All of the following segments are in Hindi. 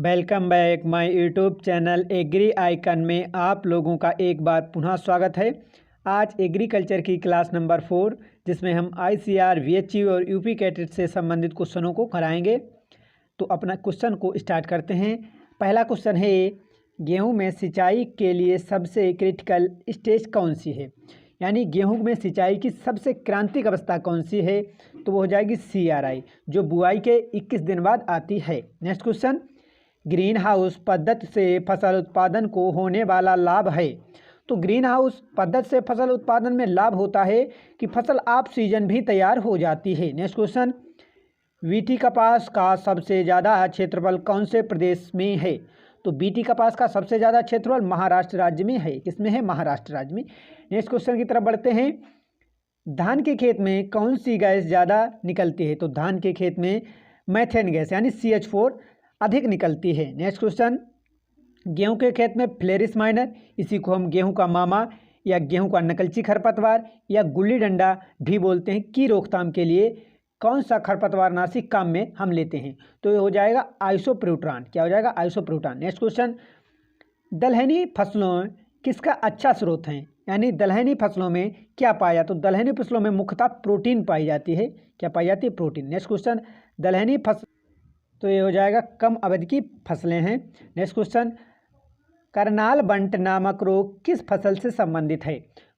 Welcome back my YouTube channel Agri Icon में आप लोगों का एक बार पुनः स्वागत है। आज एग्रीकल्चर की क्लास नंबर 4 जिसमें हम आईसीआर, वीएचयू और यूपी कैटेट से संबंधित क्वेश्चनों को कराएंगे। तो अपना क्वेश्चन को स्टार्ट करते हैं। पहला क्वेश्चन है, गेहूं में सिंचाई के लिए सबसे क्रिटिकल स्टेज कौन सी है? यानी गेहूं में सिंचाई की सबसे क्रांतिक अवस्था कौन सी है? तो वो हो जाएगी CRI, जो बुआई के 21 दिन बाद आती है। नेक्स्ट क्वेश्चन, ग्रीन हाउस पद्धति से फसल उत्पादन को होने वाला लाभ है। तो ग्रीन हाउस पद्धति से फसल उत्पादन में लाभ होता है कि फसल आप सीजन भी तैयार हो जाती है। नेक्स्ट क्वेश्चन, बीटी कपास का सबसे ज़्यादा क्षेत्रफल कौन से प्रदेश में है? तो बीटी कपास का सबसे ज़्यादा क्षेत्रफल महाराष्ट्र राज्य में है। किसमें है? महाराष्ट्र राज्य में। नेक्स्ट क्वेश्चन की तरफ बढ़ते हैं। धान के खेत में कौन सी गैस ज़्यादा निकलती है? तो धान के खेत में मैथेन गैस यानी CH4 अधिक निकलती है। नेक्स्ट क्वेश्चन, गेहूं के खेत में फ्लेरिस माइनर, इसी को हम गेहूं का मामा या गेहूं का नकलची खरपतवार या गुल्ली डंडा भी बोलते हैं, की रोकथाम के लिए कौन सा खरपतवारनाशी काम में हम लेते हैं? तो ये हो जाएगा आइसोप्रोट्रान। क्या हो जाएगा? आइसोप्रोट्रान। नेक्स्ट क्वेश्चन, दलहनी फसलों किसका अच्छा स्रोत है? यानी दलहनी फसलों में क्या पाया जाता? तो दलहनी फसलों में मुख्यतः प्रोटीन पाई जाती है। क्या पाई जाती है? प्रोटीन। नेक्स्ट क्वेश्चन, दलहनी फसल, तो ये हो जाएगा कम अवधि की फसलें हैं। नेक्स्ट क्वेश्चन, करनाल बंट नामक रोग किस फसल से संबंधित है?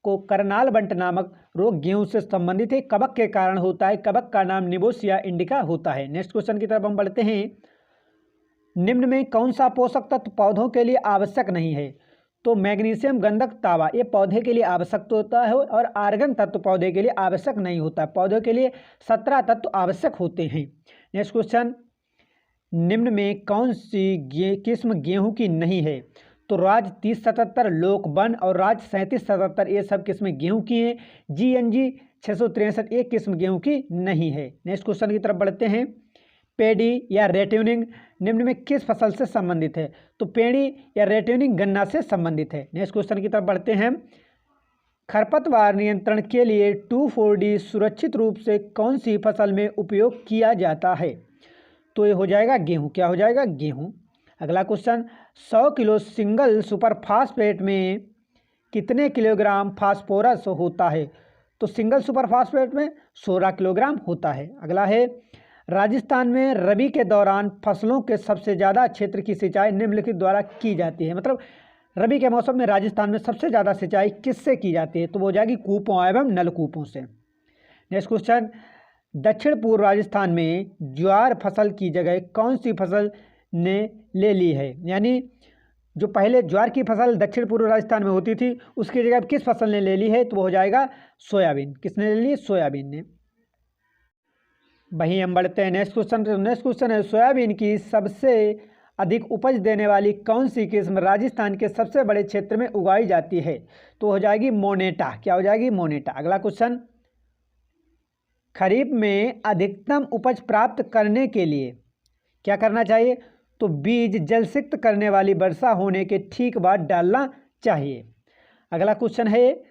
को करनाल बंट नामक रोग गेहूं से संबंधित है, कवक के कारण होता है, कवक का नाम निबोसिया इंडिका होता है। नेक्स्ट क्वेश्चन की तरफ हम बढ़ते हैं। निम्न में कौन सा पोषक तत्व पौधों के लिए आवश्यक नहीं है? तो मैग्नीशियम, गंधक, तांबा ये पौधे के लिए आवश्यक तो होता है और आर्गन तत्व पौधे के लिए आवश्यक नहीं होता। पौधों के लिए 17 तत्व आवश्यक होते हैं। नेक्स्ट क्वेश्चन, निम्न में कौन सी किस्म गेहूं की नहीं है? तो राज 3077, लोक वन और राज 3777 ये सब किस्में गेहूं की हैं। GNG 663 एक किस्म गेहूं की नहीं है। नेक्स्ट क्वेश्चन की तरफ बढ़ते हैं। पेडी या रेट्यूनिंग निम्न में किस फसल से संबंधित है? तो पेडी या रेट्यूनिंग गन्ना से संबंधित है। नेक्स्ट क्वेश्चन की तरफ बढ़ते हैं। खरपतवार नियंत्रण के लिए 2,4-D सुरक्षित रूप से कौन सी फसल में उपयोग किया जाता है? तो ये हो जाएगा गेहूं। क्या हो जाएगा? गेहूं। अगला question, 100 kilo single super phosphate में कितने किलोग्राम फास्फोरस होता है? तो सिंगल सुपर फास्फेट में 16 किलोग्राम होता है। अगला है, राजस्थान में रबी के दौरान फसलों के सबसे ज़्यादा क्षेत्र की सिंचाई निम्नलिखित द्वारा की जाती है। मतलब रबी के मौसम में राजस्थान में सबसे ज़्यादा सिंचाई किससे की जाती है? तो वो हो जाएगी कूपों एवं नलकूपों से। नेक्स्ट क्वेश्चन, दक्षिण पूर्व राजस्थान में ज्वार फसल की जगह कौन सी फसल ने ले ली है? यानी जो पहले ज्वार की फसल दक्षिण पूर्व राजस्थान में होती थी उसकी जगह किस फसल ने ले ली है? तो वो हो जाएगा सोयाबीन। किसने ले ली? सोयाबीन ने। वहीं हम बढ़ते हैं नेक्स्ट क्वेश्चन। नेक्स्ट क्वेश्चन है, सोयाबीन की सबसे अधिक उपज देने वाली कौन सी किस्म राजस्थान के सबसे बड़े क्षेत्र में उगाई जाती है? तो हो जाएगी मोनेटा। क्या हो जाएगी? मोनेटा। अगला क्वेश्चन, खरीफ में अधिकतम उपज प्राप्त करने के लिए क्या करना चाहिए? तो बीज जलसिक्त करने वाली वर्षा होने के ठीक बाद डालना चाहिए। अगला क्वेश्चन है,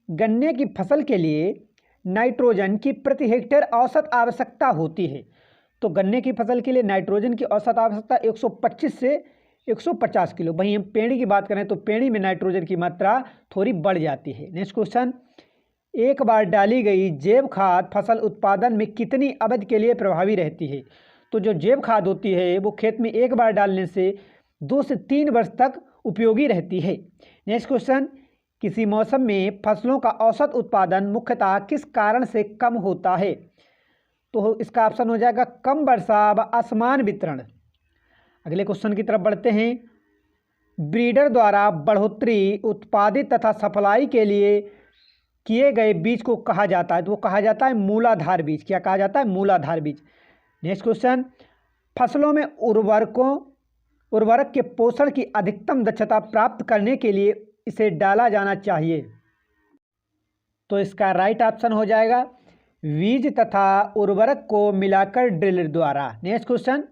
गन्ने की फसल के लिए नाइट्रोजन की प्रति हेक्टेयर औसत आवश्यकता होती है। तो गन्ने की फसल के लिए नाइट्रोजन की औसत आवश्यकता 125 से 150 किलो। वहीं हम पेड़ी की बात करें तो पेड़ी में नाइट्रोजन की मात्रा थोड़ी बढ़ जाती है। नेक्स्ट क्वेश्चन, एक बार डाली गई जैव खाद फसल उत्पादन में कितनी अवधि के लिए प्रभावी रहती है? तो जो जैव खाद होती है वो खेत में एक बार डालने से 2 से 3 वर्ष तक उपयोगी रहती है। नेक्स्ट क्वेश्चन, किसी मौसम में फसलों का औसत उत्पादन मुख्यतः किस कारण से कम होता है? तो इसका ऑप्शन हो जाएगा कम वर्षा व असमान वितरण। अगले क्वेश्चन की तरफ बढ़ते हैं। ब्रीडर द्वारा बढ़ोतरी उत्पादित तथा सप्लाई के लिए किए गए बीज को कहा जाता है? तो वो कहा जाता है मूलाधार बीज। क्या कहा जाता है? मूलाधार बीज। नेक्स्ट क्वेश्चन, फसलों में उर्वरक के पोषण की अधिकतम दक्षता प्राप्त करने के लिए इसे डाला जाना चाहिए? तो इसका राइट ऑप्शन हो जाएगा बीज तथा उर्वरक को मिलाकर ड्रिलर द्वारा। नेक्स्ट क्वेश्चन,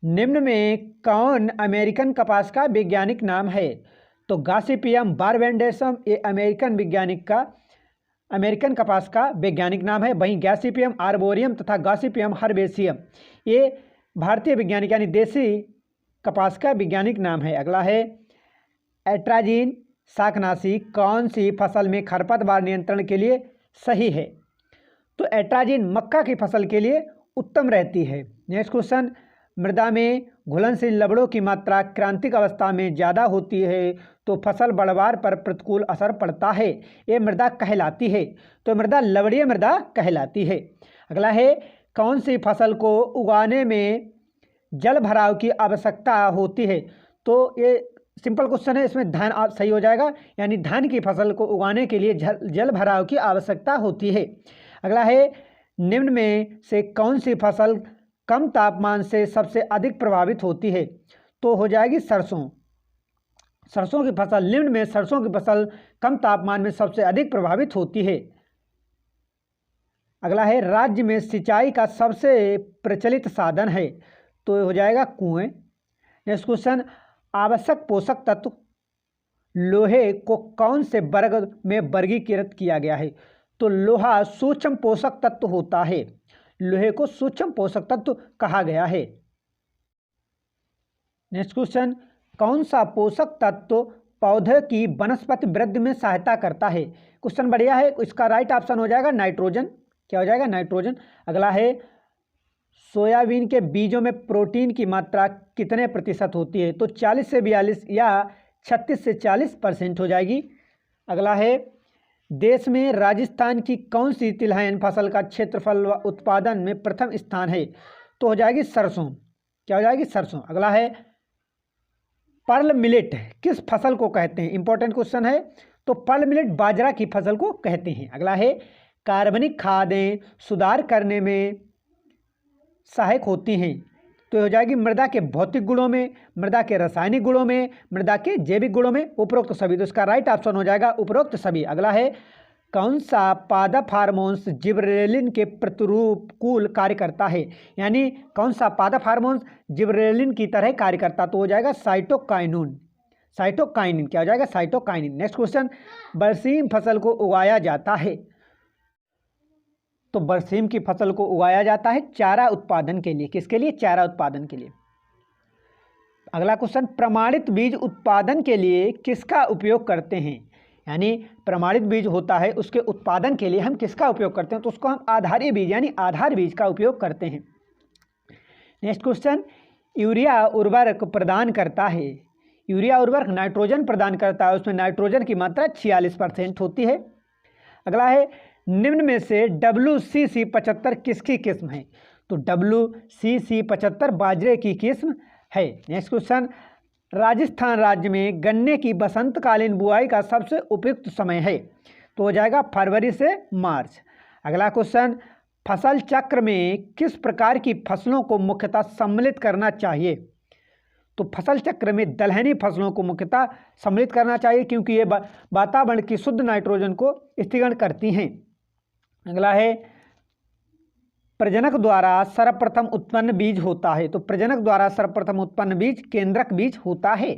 निम्न में कौन अमेरिकन कपास का वैज्ञानिक नाम है? तो गॉसिपियम बारबेंडेसम ये अमेरिकन कपास का वैज्ञानिक नाम है। वहीं गॉसिपियम आर्बोरियम तथा गॉसिपियम हर्बेसियम ये भारतीय वैज्ञानिक यानी देसी कपास का वैज्ञानिक नाम है। अगला है एट्राजीन शाकनाशी कौन सी फसल में खरपतवार नियंत्रण के लिए सही है? तो एट्राजीन मक्का की फसल के लिए उत्तम रहती है। नेक्स्ट क्वेश्चन, मृदा में घुलनशील लवणों की मात्रा क्रांतिक अवस्था में ज़्यादा होती है तो फसल बढ़वार पर प्रतिकूल असर पड़ता है, ये मृदा कहलाती है। तो मृदा लवणीय मृदा कहलाती है। अगला है कौन सी फसल को उगाने में जल भराव की आवश्यकता होती है? तो ये सिंपल क्वेश्चन है, इसमें धान आप सही हो जाएगा, यानी धान की फसल को उगाने के लिए जल भराव की आवश्यकता होती है। अगला है निम्न में से कौन सी फसल कम तापमान से सबसे अधिक प्रभावित होती है? तो हो जाएगी सरसों। सरसों की फसल, निम्न में सरसों की फसल कम तापमान में सबसे अधिक प्रभावित होती है। अगला है राज्य में सिंचाई का सबसे प्रचलित साधन है? तो हो जाएगा कुएं। नेक्स्ट क्वेश्चन, आवश्यक पोषक तत्व लोहे को कौन से वर्ग में वर्गीकृत किया गया है? तो लोहा सूक्ष्म पोषक तत्व होता है, लोहे को सूक्ष्म पोषक तत्व कहा गया है। नेक्स्ट क्वेश्चन, कौन सा पोषक तत्व पौधे की वनस्पति वृद्धि में सहायता करता है? क्वेश्चन बढ़िया है, इसका राइट ऑप्शन हो जाएगा नाइट्रोजन। क्या हो जाएगा? नाइट्रोजन। अगला है सोयाबीन के बीजों में प्रोटीन की मात्रा कितने प्रतिशत होती है? तो 40 से 42 या 36 से 40% हो जाएगी। अगला है देश में राजस्थान की कौन सी तिलहन फसल का क्षेत्रफल व उत्पादन में प्रथम स्थान है? तो हो जाएगी सरसों। क्या हो जाएगी? सरसों। अगला है पर्ल मिलेट किस फसल को कहते हैं? इंपॉर्टेंट क्वेश्चन है। तो पर्ल मिलेट बाजरा की फसल को कहते हैं। अगला है कार्बनिक खादें सुधार करने में सहायक होती हैं? तो हो जाएगी मृदा के भौतिक गुणों में, मृदा के रासायनिक गुणों में, मृदा के जैविक गुणों में, उपरोक्त सभी। तो इसका राइट ऑप्शन हो जाएगा उपरोक्त सभी। अगला है कौन सा पादप हार्मोन्स जिबरेलिन के प्रतिकूल कार्य करता है? यानी कौन सा पादप हार्मोन्स जिबरेलिन की तरह कार्य करता? तो हो जाएगा साइटोकाइनिन। साइटोकाइनिन। क्या हो जाएगा? साइटोकाइनिन। नेक्स्ट क्वेश्चन, बरसीम फसल को उगाया जाता है? तो बरसीम की फसल को उगाया जाता है चारा उत्पादन के लिए। किसके लिए? चारा उत्पादन के लिए। अगला क्वेश्चन, प्रमाणित बीज उत्पादन के लिए किसका उपयोग करते हैं? यानी प्रमाणित बीज होता है, उसके उत्पादन के लिए हम किसका उपयोग करते हैं? तो उसको हम आधारीय बीज यानी आधार बीज का उपयोग करते हैं। नेक्स्ट क्वेश्चन, यूरिया उर्वरक प्रदान करता है? यूरिया उर्वरक नाइट्रोजन प्रदान करता है, उसमें नाइट्रोजन की मात्रा 46% होती है। अगला है निम्न में से WCC 75 किसकी किस्म है? तो WCC 75 बाजरे की किस्म है। नेक्स्ट क्वेश्चन, राजस्थान राज्य में गन्ने की बसंतकालीन बुआई का सबसे उपयुक्त समय है? तो हो जाएगा फरवरी से मार्च। अगला क्वेश्चन, फसल चक्र में किस प्रकार की फसलों को मुख्यतः सम्मिलित करना चाहिए? तो फसल चक्र में दलहनी फसलों को मुख्यतः सम्मिलित करना चाहिए, क्योंकि ये वातावरण की शुद्ध नाइट्रोजन को स्थिरीकरण करती हैं। अगला है प्रजनक द्वारा सर्वप्रथम उत्पन्न बीज होता है? तो प्रजनक द्वारा सर्वप्रथम उत्पन्न बीज केंद्रक बीज होता है।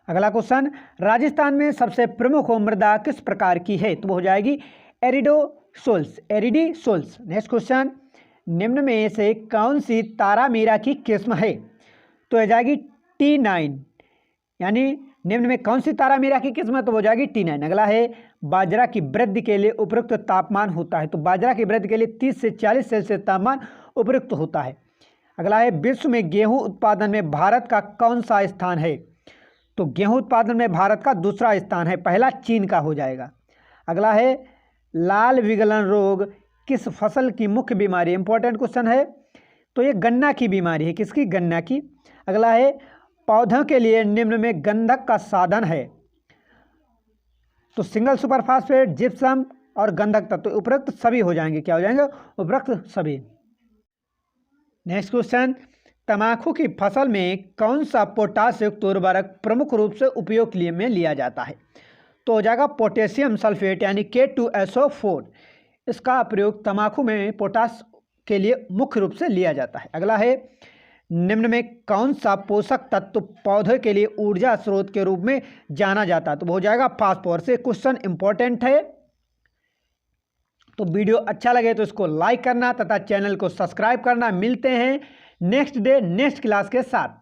अगला क्वेश्चन, राजस्थान में सबसे प्रमुख मृदा किस प्रकार की है? तो हो जाएगी एरिडोसोल्स, एरिडीसोल्स। नेक्स्ट क्वेश्चन, निम्न में से कौन सी तारामीरा की किस्म है? तो हो जाएगी T9। यानी निम्न में कौन सी तारामीरा की किस्म है? तो हो जाएगी T9। अगला है बाजरा की वृद्धि के लिए उपयुक्त तापमान होता है? तो बाजरा की वृद्धि के लिए 30 से 40 सेल्सियस तापमान उपयुक्त होता है। अगला है विश्व में गेहूं उत्पादन में भारत का कौन सा स्थान है? तो गेहूं उत्पादन में भारत का दूसरा स्थान है, पहला चीन का हो जाएगा। अगला है लाल विगलन रोग किस फसल की मुख्य बीमारी? इंपॉर्टेंट क्वेश्चन है। तो ये गन्ना की बीमारी है। किसकी? गन्ना की। अगला है पौधों के लिए निम्न में गंधक का साधन है? तो सिंगल सुपरफास्फेट, जिप्सम और गंधक तत्व। तो उपरोक्त सभी हो जाएंगे। क्या हो जाएंगे? उपरोक्त सभी। नेक्स्ट क्वेश्चन, तंबाकू की फसल में कौन सा पोटाश युक्त उर्वरक प्रमुख रूप से उपयोग में लिया जाता है? तो हो जाएगा पोटेशियम सल्फेट यानी K2SO4। इसका प्रयोग तंबाकू में पोटाश के लिए मुख्य रूप से लिया जाता है। अगला है निम्न में कौन सा पोषक तत्व पौधे के लिए ऊर्जा स्रोत के रूप में जाना जाता है? तो हो जाएगा फास्फोरस। से क्वेश्चन इंपॉर्टेंट है, तो वीडियो अच्छा लगे तो इसको लाइक करना तथा चैनल को सब्सक्राइब करना। मिलते हैं नेक्स्ट डे नेक्स्ट क्लास के साथ।